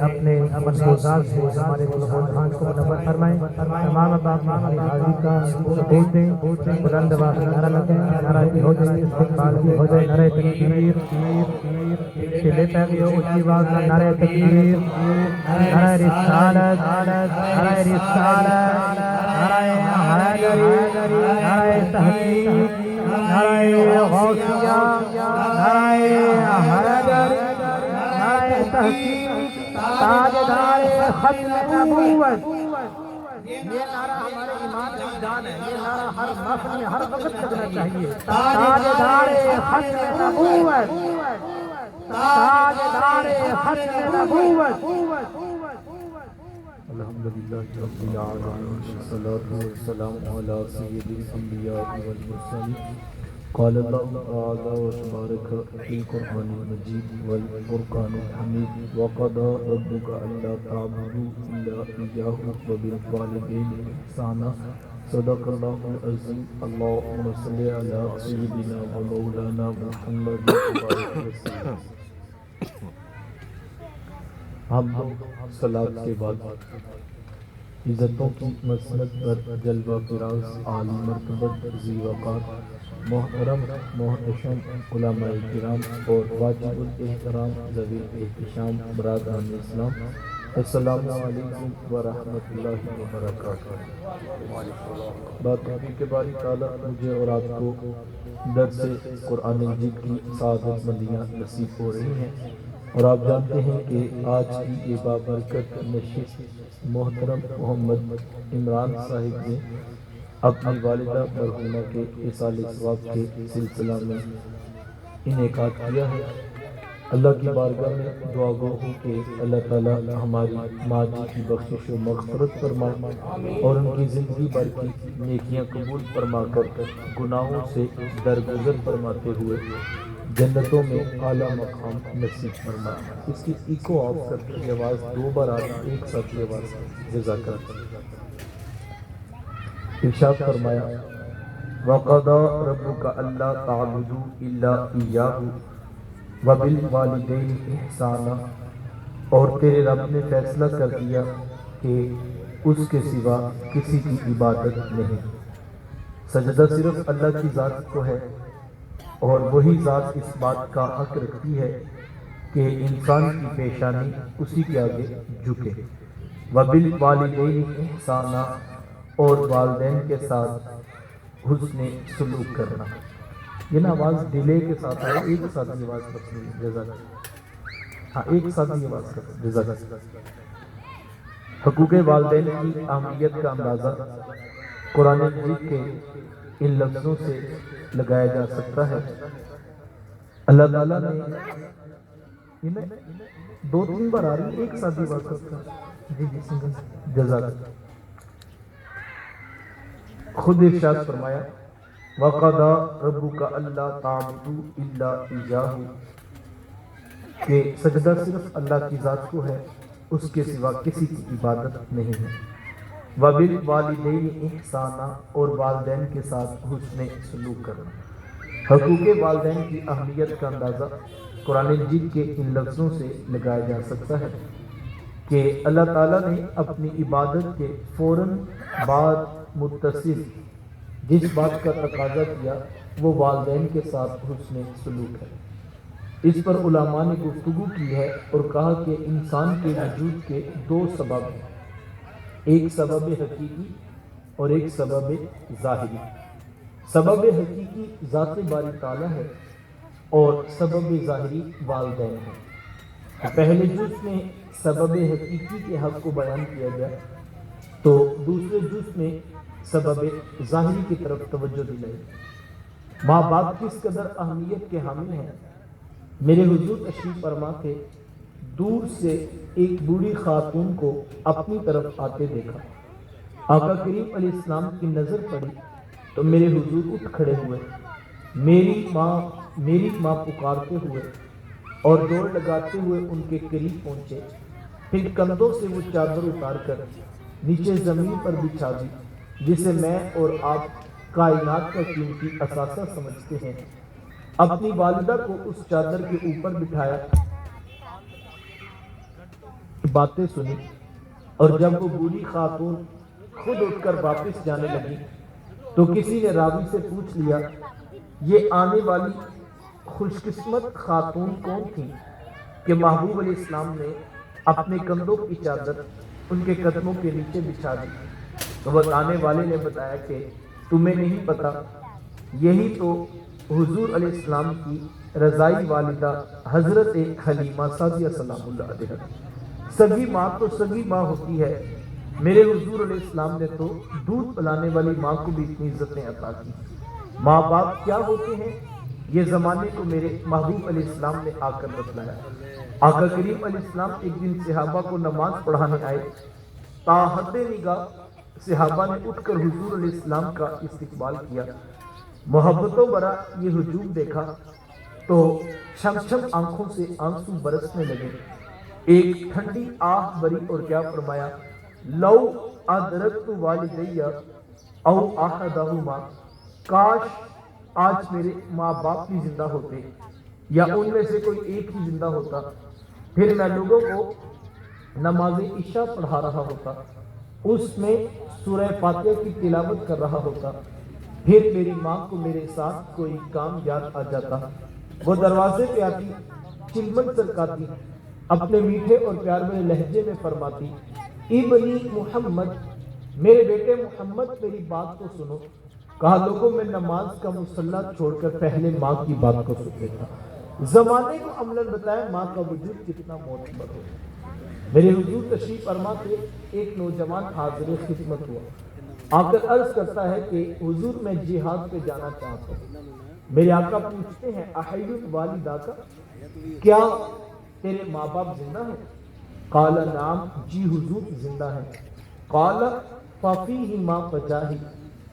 اپنے ملفوظات سے ہمارے گلوبان کو منور فرمائیں. تمام باپ ہماری حاضری کا ثبوت دیں. بلند آواز سے نعرہ لگیں. نعرہ بھی ہو جائے, استقبال بھی ہو جائے. نعرہ تکبیر, چلے پیغی ہو اونچی آواز میں نعرہ تکبیر, نعرہ رسالت, نعرہ رسالت, نعرہ حیدری, نعرہ تحقیق, نعرہ غوثیہ, نعرہ حیدر, نعرہ تحقیق, تاجدار ختم نبوت. یہ نعرہ ہمارے ایمان کی جان ہے. یہ نعرہ ہر محفل میں ہر وقت لگنا چاہیے. تاجدار ختم نبوت, تاجدار ختم نبوت. الحمدللہ رب العالمین والصلاة والسلام علی سید الانبیاء والمرسلین. قال اللہ تعالی و تبارک فی القرآن المجید والفرقان الحمید. وقضى ربك الا تعبدوا الا اياه وبالوالدين احسانا. صدق اللہ العظیم. اللہم صل علی سیدنا و مولانا محمد وبارک وسلم. ہم صلاۃ کے بعد عزتوں کی مسند پر جلوہ فراز عالی مرتبت ذی وقار محترم محتشم علماء کرام اور واجب الاحترام ذوی الاحتشام برادران اسلام, السلام علیکم ورحمۃ اللہ وبرکاتہ. بات کے باری تعالیٰ مجھے اور آپ کو درس قرآن مجید کی سعادت مندیاں نصیب ہو رہی ہیں, اور آپ جانتے ہیں کہ آج کی یہ بابرکت نشست محترم محمد عمران صاحب نے اپنی والدہ مرحومہ کے اصال ثواب کے سلسلہ میں انعقاد کیا ہے. اللہ کی بارگاہ میں دعا گو ہوں کہ اللہ تعالیٰ ہماری ماں جی کی بخشش و مغفرت فرمائے اور ان کی زندگی بھر کی نیکیاں قبول فرما کر گناہوں سے درگزر فرماتے ہوئے جنتوں میں اعلیٰ مقام نصیب فرمائے. اس کی ایکو آف کر کی آواز دو بار آئی, ایک ساتھ کی آواز جزاک اللہ. ارشاد فرمایا وَقَضَى رَبُّكَ أَلَّا تَعْبُدُوا إِلَّا إِيَّاهُ وَبِالْوَالِدَيْنِ إِحْسَانًا. اور تیرے رب نے فیصلہ کر دیا کہ اس کے سوا کسی کی عبادت نہیں. سجدہ صرف اللہ کی ذات کو ہے, اور وہی ذات اس بات کا حق رکھتی ہے کہ انسان کی پیشانی اسی کے آگے جھکے. وَبِالْوَالِدَيْنِ إِحْسَانًا, اور والدین کے ساتھ حسن سلوک کرنا. یہ نا آواز ڈیلے کے ساتھ ہے, ایک ساتھ یہ آواز کریں جزاک. ہاں ایک ساتھ یہ آواز کریں جزاک. حقوق والدین کی اہمیت کا اندازہ قرآن مجید کے ان لفظوں سے لگایا جا سکتا ہے. اللہ تعالیٰ نے دو تین بار آ رہی, ایک ساتھ یہ آواز کرتا ہے جی جی جزاک. خود ارشاد فرمایا وَقَضَى رَبُّكَ أَلَّا تَعْبُدُوا إِلَّا إِيَّاهُ, کہ سجدہ صرف اللہ کی ذات کو ہے, اس کے سوا کسی کی عبادت نہیں ہے. وَبِالْوَالِدَيْنِ إِحْسَانًا, اور والدین کے ساتھ حسن سلوک کرنا. حقوق والدین کی اہمیت کا اندازہ قرآن مجید کے ان لفظوں سے لگایا جا سکتا ہے کہ اللہ تعالیٰ نے اپنی عبادت کے فوراً بعد متصل جس بات کا تقاضا کیا وہ والدین کے ساتھ حسن سلوک ہے. اس پر علماء نے گفتگو کی ہے اور کہا کہ انسان کے وجود کے دو سبب ہیں, ایک سبب حقیقی اور ایک سبب ظاہری. سبب حقیقی ذات باری تعالیٰ ہے اور سبب ظاہری والدین ہے. پہلے جز میں سبب حقیقی کے حق کو بیان کیا گیا, تو دوسرے جز میں سبب ظاہری کی طرف توجہ دلائی. ماں باپ کس قدر اہمیت کے حامل ہیں. میرے حضور تشریف فرما کے دور سے ایک بوڑھی خاتون کو اپنی طرف آتے دیکھا۔ آقا کریم علیہ السلام کی نظر پڑی تو میرے حضور اٹھ کھڑے ہوئے، میری ماں پکارتے ہوئے اور دوڑ لگاتے ہوئے ان کے قریب پہنچے، پھر کندھوں سے وہ چادر اتار کر نیچے زمین پر بچھا دی جسے میں اور آپ کائنات کا قیمتی اثاثہ سمجھتے ہیں۔ اپنی والدہ کو اس چادر کے اوپر بٹھایا، باتیں سنی، اور جب وہ بوڑھی خاتون خود اٹھ کر واپس جانے لگی تو کسی نے راوی سے پوچھ لیا یہ آنے والی خوش قسمت خاتون کون تھی کہ محبوب علیہ السلام نے اپنے کندھوں کی چادر ان کے قدموں کے نیچے بچھا دی؟ تو بتانے والے نے بتایا کہ تمہیں نہیں پتا، یہی تو حضور علیہ السلام کی رضائی والدہ حضرت حلیمہ سعدیہ سلام اللہ علیہ۔ سگی ماں تو سگی ماں ہوتی ہے، میرے حضور علیہ السلام نے تو دودھ پلانے والی ماں کو بھی اتنی عزتیں عطا کی۔ ماں باپ کیا ہوتے ہیں یہ زمانے کو میرے محبوب علیہ السلام نے آ کر بتلایا۔ آقا کریم علیہ السلام ایک دن صحابہ کو نماز پڑھانے آئے، تاحد نگاہ صحابہ نے اٹھ کر حضور علیہ السلام کا استقبال کیا، محبتوں برا یہ ہجوم دیکھا تو چھم چھم آنکھوں سے آنسو برسنے لگے، ایک ٹھنڈی آہ بری اور کیا فرمایا، لو ادرکت والدی او احدہما، کاش آج میرے ماں باپ بھی زندہ ہوتے یا ان میں سے کوئی ایک ہی زندہ ہوتا، پھر میں لوگوں کو نماز عشاء پڑھا رہا ہوتا، اس میں سورہ فاتحہ کی تلاوت کر رہا ہوتا، پھر میری ماں کو میرے ساتھ کوئی کام یاد آ جاتا، وہ دروازے پہ آتی، چلمن سرکاتی، اپنے میٹھے اور پیار میں لہجے میں فرماتی، ابنی محمد، میرے بیٹے محمد میری بات کو سنو۔ کہا لوگوں میں نماز کا مصلی چھوڑ کر پہلے ماں کی بات کو سنتے تھا۔ زمانے کو عملاً بتایا ماں کا وجود کتنا معتبر ہو۔ میرے حضور تشریف فرما تھے، ایک نوجوان حاضر خدمت ہوا، آ کر عرض کرتا ہے کہ حضور میں جہاد پہ جانا چاہتا ہوں۔ میرے آقا پوچھتے ہیں احی والدہ کا، کیا تیرے ماں باپ زندہ ہیں؟ قال نعم، جی حضور زندہ ہیں۔ قال ففیہما فجاہد،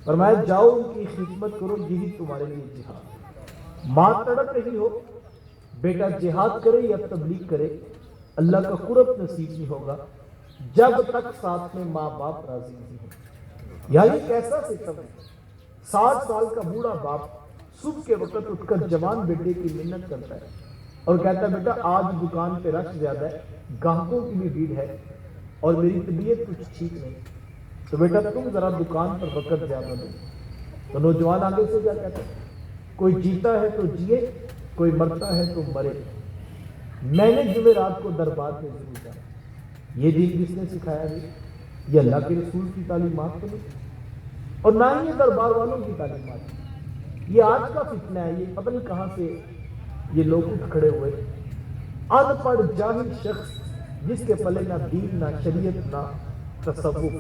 فرمایا جاؤ ان کی خدمت کرو، یہی تمہارے لیے جہاد۔ ماں تڑپ رہی ہو، بیٹا جہاد کرے یا تبلیغ کرے، اللہ کا قرب نصیب نہیں ہوگا جب تک ساتھ میں ماں باپ راضی نہیں ہو۔ یا یہ کیسا سسٹم ہے، 60 سال کا بوڑھا باپ صبح کے وقت اٹھ کر جوان بیٹے کی منت کرتا ہے اور کہتا ہے بیٹا آج دکان پہ رش زیادہ ہے، گاہکوں کی بھی بھیڑ ہے اور میری طبیعت کچھ ٹھیک نہیں، تو بیٹا تم ذرا دکان پر وقت زیادہ دو۔ تو نوجوان آگے سے کیا کہتا ہے، کوئی جیتا ہے تو جیے، کوئی مرتا ہے تو مرے، میں نے جمعرات کو دربار میں ضرور جانا۔ یہ دین کس نے سکھایا ہے؟ یہ اللہ کے رسول کی تعلیمات تو نہیں، اور نہ ہی یہ دربار والوں کی تعلیمات، یہ آج کا فتنہ ہے۔ یہ پتہ نہیں کہاں سے یہ لوگ اٹھ کھڑے ہوئے، ان پڑھ جاہل شخص جس کے پلے نہ دین نہ شریعت نہ تصوف،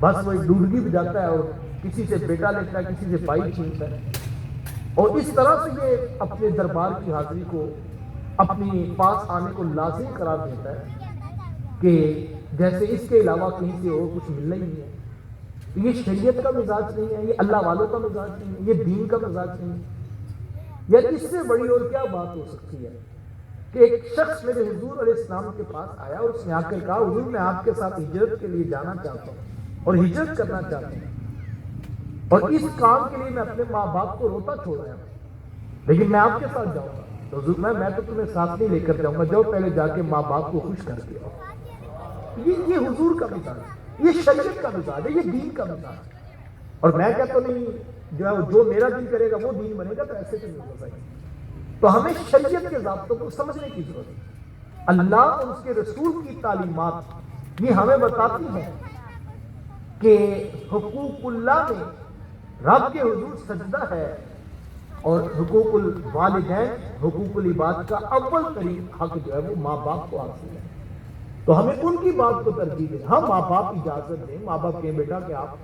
بس وہ ایک ڈوڈگی بجاتا ہے اور کسی سے بیٹا لیتا ہے، کسی سے بھائی چھینتا ہے، اور اس طرح سے یہ اپنے دربار کی حاضری کو اپنے پاس آنے کو لازم قرار دیتا ہے کہ جیسے اس کے علاوہ کہیں سے اور کچھ ملنا ہی نہیں ہے۔ یہ شریعت کا مزاج نہیں ہے، یہ اللہ والوں کا مزاج نہیں ہے، یہ دین کا مزاج نہیں ہے۔ یا اس سے بڑی اور کیا بات ہو سکتی ہے کہ ایک شخص میرے حضور علیہ السلام کے پاس آیا اور اس نے آ کر کہا حضور میں آپ کے ساتھ ہجرت کے لیے جانا چاہتا ہوں اور ہجرت کرنا چاہتا ہوں، اور اس کام کے لیے میں اپنے ماں باپ کو روتا چھوڑ آیا ہوں، لیکن میں آپ کے ساتھ جاؤں گا۔ تو حضور میں تو تمہیں ساتھ نہیں لے کر جاؤں گا، جاؤ پہلے جا کے ماں باپ کو خوش کر کے آؤ۔ یہ حضور کا مزاج ہے، یہ شریعت کا مزاج ہے، یہ دین کا مزاج ہے۔ اور میں کہتا نہیں جو میرا دین کرے گا وہ دین بنے گا، تو ایسے تو نہیں ہو سکے۔ تو ہمیں شریعت کے ضابطوں کو سمجھنے کی ضرورت ہے۔ اللہ اور اس کے رسول کی تعلیمات یہ ہمیں بتاتی ہیں کہ حقوق اللہ میں رب کے حضور سجدہ ہے، اور حقوق الوالدین حقوق العباد کا اول ترین حق جو ہے وہ ماں باپ کو حاصل ہے۔ تو ہمیں ان کی بات کو ترجیح دیں۔ ہم ماں باپ اجازت دیں، ماں باپ کہیں بیٹا کہ آپ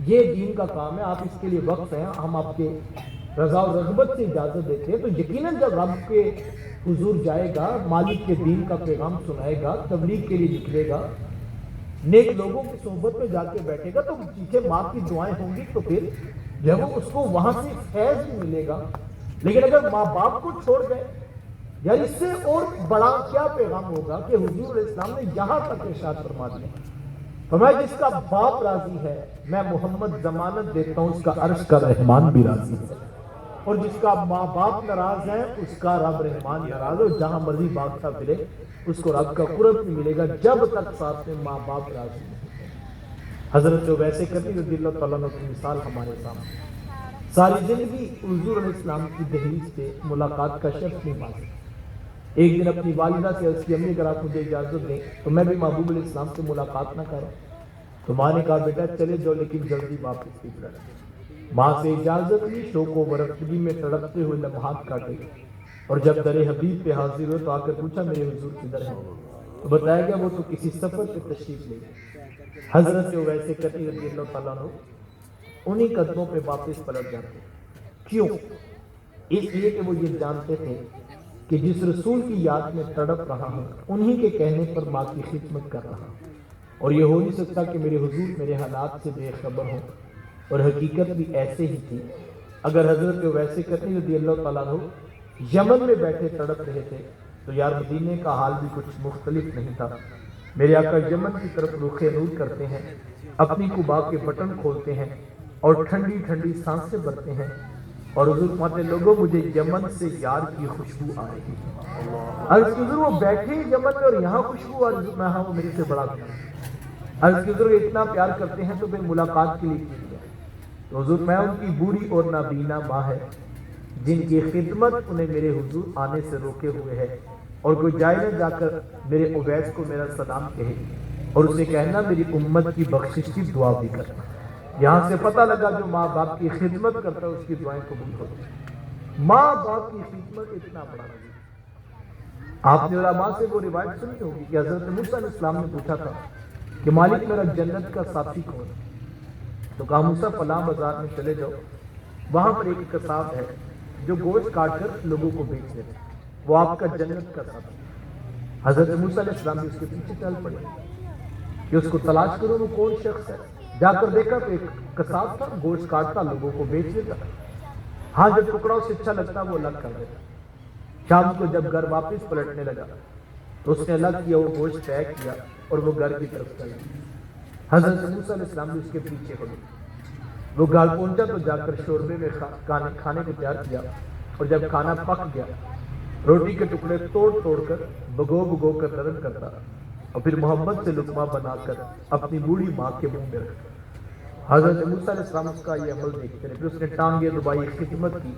یہ دین کا کام ہے، آپ اس کے لیے وقت ہیں، ہم آپ کے رضا و رغبت سے اجازت دیتے ہیں، تو یقیناً جب رب کے حضور جائے گا، مالک کے دین کا پیغام سنائے گا، تبلیغ کے لیے نکلے گا، نیک لوگوں کی صحبت میں جا کے بیٹھے گا تو پیچھے ماں کی دعائیں ہوں گی، تو پھر جب وہ اس کو وہاں سے فیض بھی ملے گا۔ لیکن اگر ماں باپ کو چھوڑ گئے، یار اس سے اور بڑا کیا پیغام ہوگا کہ حضور علیہ السلام نے یہاں تک ارشاد فرما دیا، فرمایا جس کا باپ راضی ہے میں محمد ضمانت دیتا ہوں اس کا عرش کا رحمان بھی راضی ہے، اور جس کا ماں باپ ناراض ہے اس کا رب رحمان ناراض ہے، جہاں مرضی بادشاہ پھرے اس کو رب کا قرب نہیں ملے گا جب تک ساتھ میں ماں باپ راضی نہیں۔ حضرت ویسے کرنی رضی اللہ تعالیٰ عنہ کی مثال ہمارے سامنے، ساری زندگی حضور علیہ السلام کی دہلیز پہ ملاقات کا شرف نہیں پاتے۔ ایک دن اپنی والدہ سے عرض کی، امی اگر آپ مجھے اجازت دیں تو میں بھی محبوب علیہ السلام سے ملاقات نہ کروں، تو ماں نے کہا بیٹا چلے جاؤ لیکن جلدی واپس کی طرف۔ ماں سے اجازت لی، شوق و برفتگی میں تڑپتے ہوئے لمحات کاٹے، اور جب در حبیب پہ حاضر ہوئے تو آ کر پوچھا میرے حضور کدھر ہیں؟ تو بتایا گیا وہ تو کسی سفر پہ تشریف لے گئے۔ حضرت ویسے کرنی رضی اللہ تعالیٰ عنہ انہی قدموں پہ واپس پلٹ جاتے۔ کیوں؟ اس لیے کہ وہ یہ جانتے تھے کہ جس رسول کی یاد میں تڑپ رہا ہوں انہی کے کہنے پر ماں کی خدمت کر رہا ہوں، اور یہ ہو نہیں سکتا کہ میرے حضور میرے حالات سے بے خبر ہوں، اور حقیقت بھی ایسے ہی تھی۔ اگر حضرت ویسے کرنی رضی اللہ تعالیٰ عنہ یمن میں بیٹھے تڑپ رہے تھے تو یار مدینے کا حال بھی کچھ مختلف نہیں تھا۔ میرے آقا یمن کی طرف رخ نور کرتے ہیں، اپنی قبا کے بٹن کھولتے ہیں اور ٹھنڈی ٹھنڈی سانسیں بھرتے ہیں، اور حضور فرماتے ہیں لوگوں مجھے یمن سے یار کی خوشبو آ رہی ہے۔ عرض کی حضور وہ بیٹھے یمن میں اور یہاں خوشبو آ رہی ہے، میں ہاں وہ میرے سے بڑا پیار۔ عرض کی حضور اتنا پیار کرتے ہیں تو پھر ملاقات کے لیے کی جائے؟ تو حضور میں ان کی بوڑھی اور نابینا ماں ہے جن کی خدمت انہیں میرے حضور آنے سے روکے ہوئے ہے، اور کوئی جائے نہ جا کر میرے اویس کو میرا سلام کہے اور اسے کہنا میری امت کی بخشش کی دعا بھی کرنا۔ یہاں سے پتہ لگا جو ماں باپ کی خدمت کرتا ہے اس کی دعائیں قبول ہوتی۔ ماں باپ کی خدمت اتنا بڑا ہے۔ آپ نے علماء سے وہ روایت سنی ہوگی کہ حضرت موسیٰ علیہ السلام نے پوچھا تھا کہ مالک میرا جنت کا ساتھی کون ہے؟ تو کہا موسیٰ فلاں بازار میں چلے جاؤ، وہاں پر ایک قصاب ہے جو گوشت کاٹ کر لوگوں کو بیچ دیتے، وہ آپ کا جنت کا ساتھی۔ حضرت موسیٰ علیہ السلام بھی اس کے پیچھے چل پڑے کہ اس کو تلاش کرو وہ کون شخص ہے۔ جا کر دیکھا تو ایک قصاب تھا، گوشت کاٹتا لوگوں کو بیچ دیتا، ہاں جو ٹکڑا اسے اچھا لگتا وہ الگ کر دیتا۔ شام کو جب گھر واپس پلٹنے لگا تو اس نے الگ کیا، وہ گوشت طے کیا اور وہ گھر کی طرف چلا۔ حضرت موسیٰ علیہ السلام بھی اس کے پیچھے ہو گئے۔ وہ گھر پہنچا تو جا کر شوربے میں کھانے کو تیار کیا، اور جب کھانا پک گیا روٹی کے ٹکڑے توڑ توڑ کر بھگو کر نرم کرتا، اور پھر محبت سے لقمہ بنا کر اپنی بوڑھی ماں کے منہ میں رکھتا۔ حضرت موسیٰ علیہ السلام اس کا یہ عمل دیکھتے رہے، پھر اس نے ٹانگیں دبائی، خدمت کی۔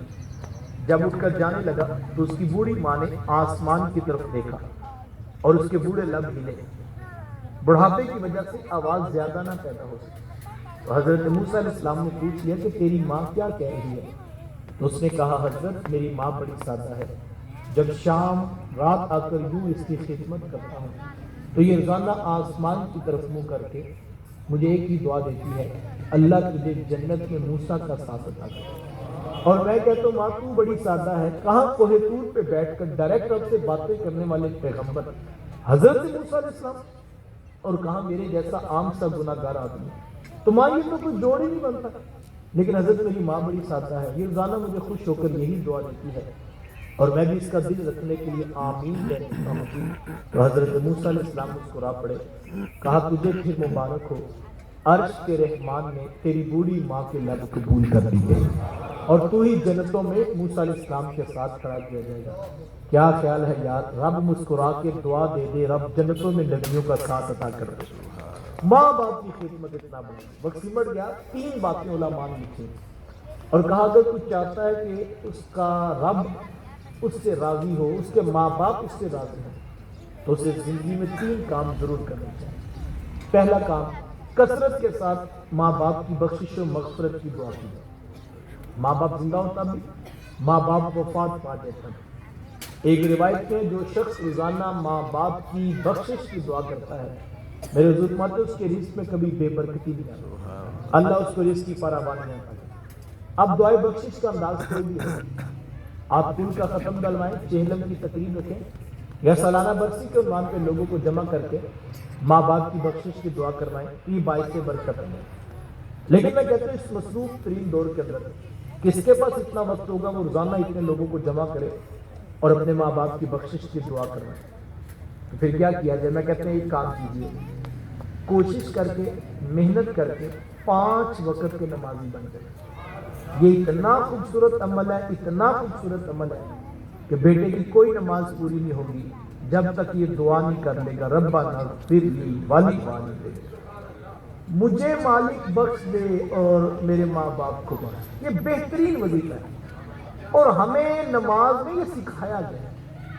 جب اٹھ کر جانے لگا تو اس کی بوڑھی ماں نے آسمان کی طرف دیکھا اور اس کے بوڑھے لب ہلے، بڑھاپے کی وجہ سے آواز زیادہ نہ پیدا ہو سکی۔ تو حضرت موسیٰ علیہ السلام نے پوچھ لیا کہ تیری ماں کیا کہہ رہی ہے؟ تو اس نے کہا حضرت میری ماں بڑی سادہ ہے، جب شام رات آ کر یوں اس کی خدمت کرتا ہوں تو یہ روزانہ آسمان کی طرف منہ کر کے مجھے ایک ہی دعا دیتی ہے، اللہ تجھے جنت میں موسیٰ کا ساتھ عطا کرے۔ اور میں کہتا ہوں ماں تو بڑی سادہ ہے، کہاں کوہ طور پہ بیٹھ کر ڈائریکٹ رب سے باتیں کرنے والے پیغمبر حضرت موسیٰ علیہ السلام، اور کہاں میرے جیسا عام سا گناہ گار آدمی۔ تو ماں یہ تو کوئی جوڑ ہی نہیں بنتا، لیکن حضرت میری ماں بڑی سادہ ہے، یہ روزانہ مجھے خوش ہو کر یہی دعا دیتی ہے، اور میں بھی اس کا دل رکھنے کے لیے آمین کہتا ہوں۔ تو حضرت موسیٰ علیہ السلام مسکرا پڑے، کہا تجھے پھر مبارک ہو، عرش کے رحمان نے تیری بوڑھی ماں کے لب قبول کر دیے، اور تو ہی جنتوں میں موسیٰ علیہ السلام کے ساتھ کھڑا کیا جائے گا۔ کیا خیال ہے یار، رب مسکرا کے دعا دے دے، رب جنتوں میں نبیوں کا ساتھ عطا کر دے۔ ماں باپ کی خدمت اتنا بڑا، وقت سمٹ گیا، 3 باتیں علماء نے لکھی اور کہا اگر کوئی چاہتا ہے کہ اس کا رب اس سے راضی ہو، اس کے ماں باپ اس سے راضی ہوں، تو اسے زندگی میں 3 کام ضرور کرنے چاہیے۔ پہلا کام، کثرت کے ساتھ ماں باپ کی بخشش و مغفرت کی دعا کی جائے۔ ماں باپ زندہ ہوتا بھی، ماں باپ وفات پا جاتا بھی۔ ایک روایت میں جو شخص روزانہ ماں باپ کی بخشش کی دعا کرتا ہے، میرے حضور فرماتے اس کے رزق میں کبھی بے برکتی نہیں آتی، اللہ اس کو رزق کی فراوانی عطا کرتا ہے۔ اب دعائے بخشش کا انداز کوئی بھی ہے، آپ دن کا ختم ڈلوائیں، چہلم کی تقریب رکھیں یا سالانہ برسی کے عنوان پہ لوگوں کو جمع کر کے ماں باپ کی بخشش کی دعا کروائیں، یہ باعث برکت ہے۔ لیکن میں کہتا ہوں اس مصروف ترین دور کے اندر کس کے پاس اتنا وقت ہوگا وہ روزانہ اتنے لوگوں کو جمع کرے اور اپنے ماں باپ کی بخشش کی دعا کروائیں؟ تو پھر کیا کیا جائے؟ میں کہتا ہوں ایک کام کیجیے، کوشش کر کے محنت کر کے 5 وقت کے نمازی بن جائے۔ یہ اتنا خوبصورت عمل ہے، اتنا خوبصورت عمل ہے کہ بیٹے کی کوئی نماز پوری نہیں ہوگی جب تک یہ دعا نہیں کر لے گا، ربنا اغفر لی ولی مجھے مالک بخش دے اور میرے ماں باپ کو بخش۔ یہ بہترین وظیفہ ہے اور ہمیں نماز میں یہ سکھایا گیا،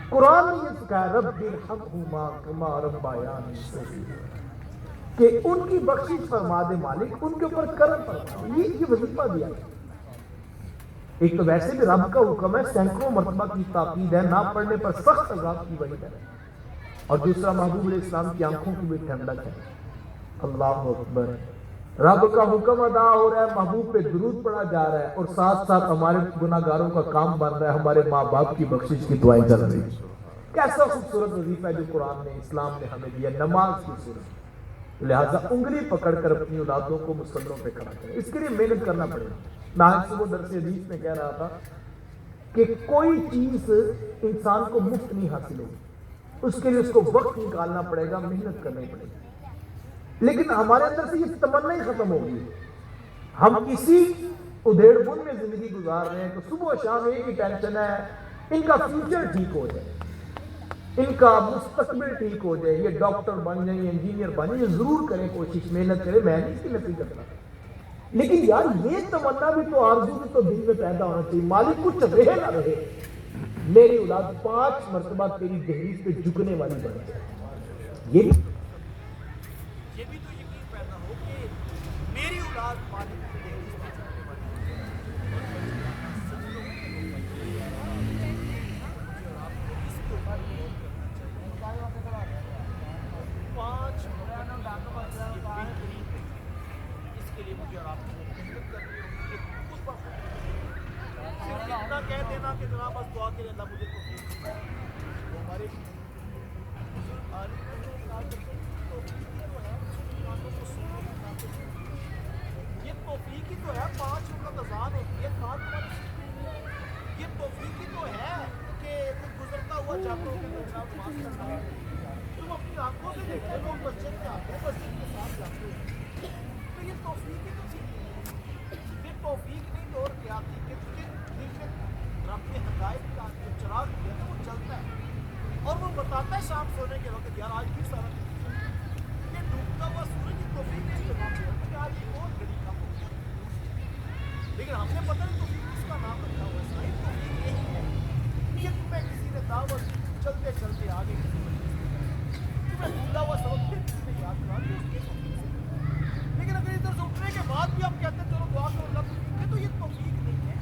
قرآن نے یہ سکھایا، رب ارحمہما کما ربیانی صغیرا، کہ ان کی بخشش فرما دے مالک، ان کے اوپر کرم فرما دے۔ یہ وظیفہ دیا ہے۔ ایک تو ویسے بھی رب کا حکم ہے، سینکڑوں مرتبہ کی تاکید ہے، نہ پڑھنے پر سخت عذاب کی وعید ہے، اور دوسرا محبوب علیہ السلام کی آنکھوں کی بھی ٹھنڈک ہے۔ اللہ اکبر، رب کا حکم ادا ہو رہا ہے، محبوب پہ درود پڑھا جا رہا ہے، اور ساتھ ساتھ ہمارے گناہگاروں کا کام بن رہا ہے، ہمارے ماں باپ کی بخشش کی دعائیں چل رہی ہیں۔ کیسا خوبصورت وظیفہ ہے جو قرآن نے، اسلام نے ہمیں دیا، نماز کی صورت۔ لہٰذا انگلی پکڑ کر اپنی اولادوں کو مسلوں پہ کھڑا کریں، اس کے لیے محنت کرنا پڑے گا۔ میں آج صبح درس حدیث میں کہہ رہا تھا کہ کوئی چیز انسان کو مفت نہیں حاصل ہوگی، اس کے لیے اس کو وقت نکالنا پڑے گا، محنت کرنی پڑے گی۔ لیکن ہمارے اندر سے یہ تمنا ہی ختم ہو گئی، ہم کسی ادھیڑ بن میں زندگی گزار رہے ہیں تو صبح شام ایک ہی ٹینشن ہے، ان کا فیوچر ٹھیک ہو جائے، ان کا مستقبل ٹھیک ہو جائے، یہ ڈاکٹر بن جائیں، انجینئر بن جائیں، یہ ضرور کریں، کوشش محنت کریں، میں نہیں اس کی نفی کرتا، لیکن یار یہ تمنا بھی تو، آرزو بھی تو دل میں پیدا ہونا چاہیے، مالک کچھ رہے نہ رہے میری اولاد 5 مرتبہ تیری دہلیز پہ جھکنے والی بن جائے۔ یہ بھی تو یقین پیدا ہو کہ میری اولاد مالک کی دہلیز پہ جھکنے والی اس کے لیے مجھے اور آپ کو محنت کرنی ہوگی، اس پر صرف اتنا کہہ دینا کہ جناب بس دعا کے لیے اللہ مجھے توفیق دے۔ وہ ہمارے بزرگ عالم ہیں جو کہا کرتے ہیں یہ توفیق ہی تو ہے، 5 وقت اذان ہوتی ہے، 7 وقت، یہ توفیق ہی تو ہے کہ تم گزرتا ہوا جاتا ہو کہ جناب نماز پڑھ رہا ہے، تم اپنی آنکھوں سے دیکھتے ہو لوگ مسجد میں آتے ہیں، مسجد کے ساتھ جاتے ہو، تو یہ توفیق ہی تو چاہیے۔ یہ توفیق نہیں تو اور کیا تھی کہ تجھے دل میں رب نے ہدایت کا جو چراغ دیا نا وہ چلتا ہے اور وہ بتاتا ہے شام سونے کے وقت یار آج بھی سارا یہ ڈوبتا ہوا سورج کی توفیق نے جواب دیا کہ آج ایک اور گھڑی کم ہو گیا، لیکن ہم نے پتہ نہیں توفیق اس کا نام رکھا ہوا ہے، صحیح توفیق یہی ہے کہ تمہیں کسی نے دعوت چلتے چلتے آگے کسی تمہیں بھولا ہوا سبق پھر کسی نے یاد کرا دیا، لیکن اگر ادھر سے اٹھنے کے بعد بھی آپ کہتے ہیں چلو دعا کرو اللہ توفیق، تو یہ توفیق نہیں ہے،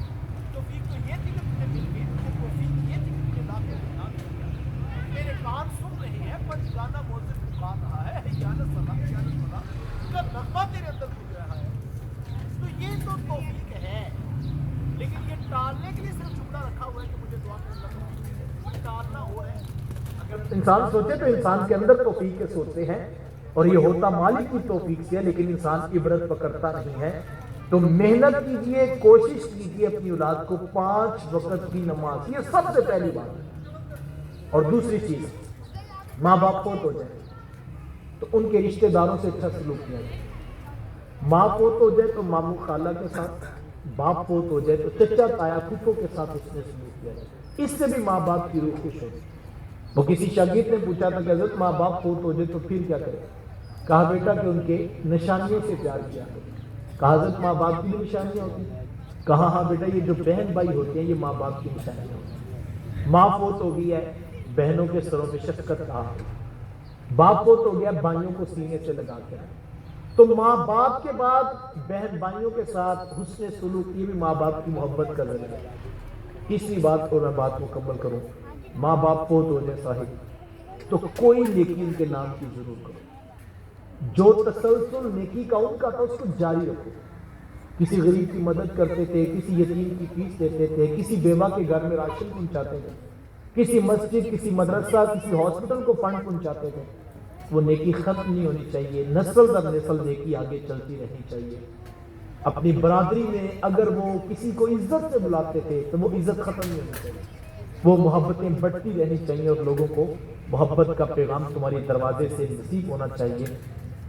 توفیق تو یہ تھی کہ تمہیں مل گئی، توفیق یہ تھی کہ مجھے لا کے بیان کیا، میرے کان سن رہے ہیں، پنج گانا موزن پکار رہا ہے، یانت صلاح کا نغمہ تیرے اندر گزر رہا ہے، تو یہ تو توفیق ہے، لیکن یہ ٹالنے کے لیے صرف جملہ رکھا ہوا ہے کہ مجھے دعا کرنا ہے، ٹالنا ہوا ہے۔ اگر انسان سوچے تو انسان کے اندر توفیق کے سوچتے ہیں اور یہ ہوتا مالک کی توفیق سے ہے، لیکن انسان عبرت پکڑتا نہیں ہے۔ تو محنت کیجئے، کوشش کیجئے اپنی اولاد کو 5 وقت کی نماز، یہ سب سے پہلی بات ہے۔ اور دوسری چیز، ماں باپ فوت ہو جائے تو ان کے رشتہ داروں سے اچھا سلوک کیا جائے۔ ماں فوت ہو جائے تو ماموں خالہ کے ساتھ، باپ فوت ہو جائے تو چچا تایا پھپھو کے ساتھ اس نے سلوک کیا جائے، اس سے بھی ماں باپ کی روح خوش ہوتی۔ وہ کسی شاگرد نے پوچھا تھا کہ حضرت ماں باپ فوت ہو جائے تو پھر کیا کرے؟ کہا بیٹا کہ ان کے نشانیوں سے پیار کیا کرے۔ کہا حضرت ماں باپ کی بھی نشانیاں ہوتی ہیں؟ کہا ہاں بیٹا یہ جو بہن بھائی ہوتے ہیں یہ ماں باپ کی نشانیاں ہوتی ہیں۔ ماں فوت ہو گئی ہے، بہنوں کے سروں پہ شفقت کہا، باپ فوت ہو گیا، بھائیوں کو سینے سے لگا کے رکھا۔ تو ماں باپ کے بعد بہن بھائیوں کے ساتھ حسن سلوک، یہ بھی ماں باپ کی محبت کا ذریعہ ہے۔ تیسری بات اور میں بات مکمل کروں، ماں باپ فوت ہو جائے صاحب تو کوئی نیکی ان کے نام کی ضرور کرو، جو تسلسل نیکی کا ان کا تھا اس کو جاری رکھو۔ کسی غریب کی مدد کرتے تھے، کسی یتیم کی فیس دیتے تھے، کسی بیوہ کے گھر میں راشن پہنچاتے تھے، کسی مسجد، کسی مدرسہ، کسی ہاسپٹل کو فنڈ پہنچاتے تھے، وہ نیکی ختم نہیں ہونی چاہیے، نسل در نسل نیکی آگے چلتی رہنی چاہیے۔ اپنی برادری میں اگر وہ کسی کو عزت سے بلاتے تھے تو وہ عزت ختم نہیں ہونی چاہیے، وہ محبتیں بڑھتی رہنی چاہیے، اور لوگوں کو محبت کا پیغام تمہاری دروازے سے نصیب ہونا چاہیے۔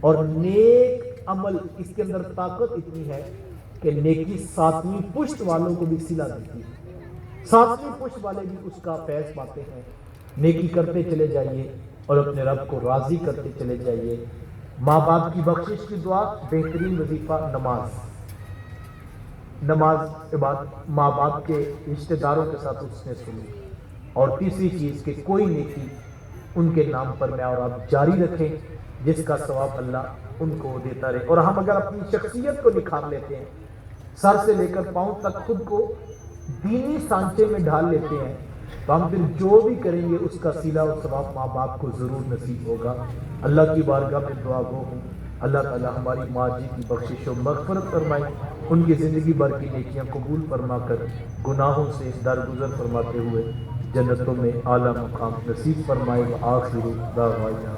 اور نیک عمل، اس کے اندر طاقت اتنی ہے کہ نیکی ساتویں پشت والوں کو بھی صلہ دیتی ہے، ساتویں پشت والے بھی اس کا فیض پاتے ہیں۔ نیکی کرتے چلے جائیے اور اپنے رب کو راضی کرتے چلے جائیے۔ ماں باپ کی بخشش کی دعا، بہترین وظیفہ نماز کے بعد ماں باپ کے رشتہ داروں کے ساتھ اس نے سنی۔ اور تیسری چیز کہ کوئی نیکی ان کے نام پر میں اور آپ جاری رکھیں جس کا ثواب اللہ ان کو دیتا رہے۔ اور ہم اگر اپنی شخصیت کو نکھار لیتے ہیں، سر سے لے کر پاؤں تک خود کو دینی سانچے میں ڈھال لیتے ہیں، تو ہم پھر جو بھی کریں گے اس کا صلہ اور ثواب ماں باپ کو ضرور نصیب ہوگا۔ اللہ کی بارگاہ میں دعا گو ہوں، اللہ تعالی ہماری ماں جی کی بخشش و مغفرت فرمائے، ان کی زندگی بھر کی نیکیاں قبول فرما کر گناہوں سے درگزر فرماتے ہوئے جنتوں میں اعلیٰ مقام نصیب فرمائے۔ وآخر دعوانا